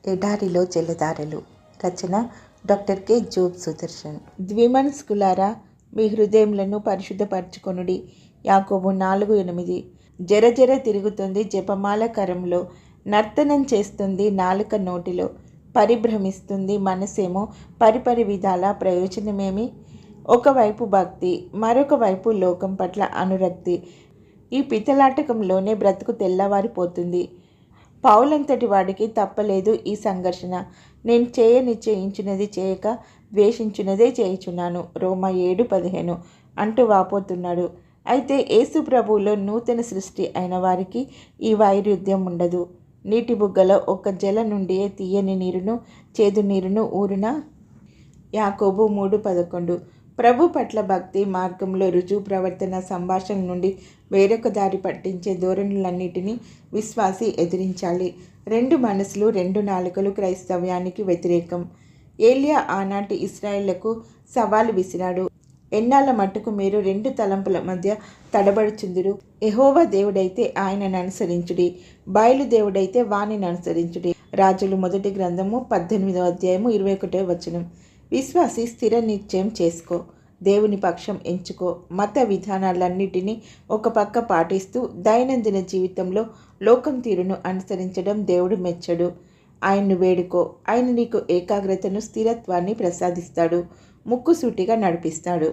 ఎడారిలో జలధారలు. రచన doctor K. Job Sudarshan. ద్విమనస్కులారా, మీ హృదయములను పరిశుద్ధపరచుకొనుడి. యాకోబు 4:8. జరజర తిరుగుతుంది జపమాల కరంలో, నర్తనం చేస్తుంది నాలుక నోటిలో, పరిభ్రమిస్తుంది మనసేమో పరిపరి విధాల ప్రయోజనమేమి? ఒకవైపు భక్తి, మరొక వైపు లోకం పట్ల అనురక్తి. ఈ పితలాటకంలోనే బ్రతుకు తెల్లవారిపోతుంది. పౌలంతటి వాడికి తప్పలేదు ఈ సంఘర్షణ. నేను నిశ్చయించినది చేయక ద్వేషించినదే చేయుచున్నాను, రోమా 7:15 అంటూ వాపోతున్నాడు. అయితే యేసు ప్రభువులో నూతన సృష్టి అయిన వారికి ఈ వైరుధ్యం ఉండదు. నీటి బుగ్గలో ఒక్క జల నుండియే తీయని నీరును చేదు నీరును ఊరునా? యాకోబు 3:11. ప్రభు పట్ల భక్తి మార్గంలో రుజువు ప్రవర్తన సంభాషణ నుండి వేరొక దారి పట్టించే ధోరణులన్నిటినీ విశ్వాసి ఎదిరించాలి. 2 మనసులు 2 నాలుకలు క్రైస్తవ్యానికి వ్యతిరేకం. ఏలియా ఆనాటి ఇశ్రాయేలుకు సవాలు విసిరాడు. ఎన్నాళ్ళ మట్టుకు మీరు 2 తలంపుల మధ్య తడబడుచుందురు? యెహోవా దేవుడైతే ఆయనను అనుసరించుడి, బయలు దేవుడైతే వానిని అనుసరించుడి. రాజులు 1 గ్రంథము 18:21. విశ్వాసి స్థిర నిశ్చయం చేసుకో, దేవుని పక్షం ఎంచుకో. మత విధానాలన్నిటినీ ఒక పక్క పాటిస్తూ దైనందిన జీవితంలో లోకం తీరును అనుసరించడం దేవుడు మెచ్చడు. ఆయన్ను వేడుకో, ఆయన నీకు ఏకాగ్రతను స్థిరత్వాన్ని ప్రసాదిస్తాడు, ముక్కుసూటిగా నడిపిస్తాడు.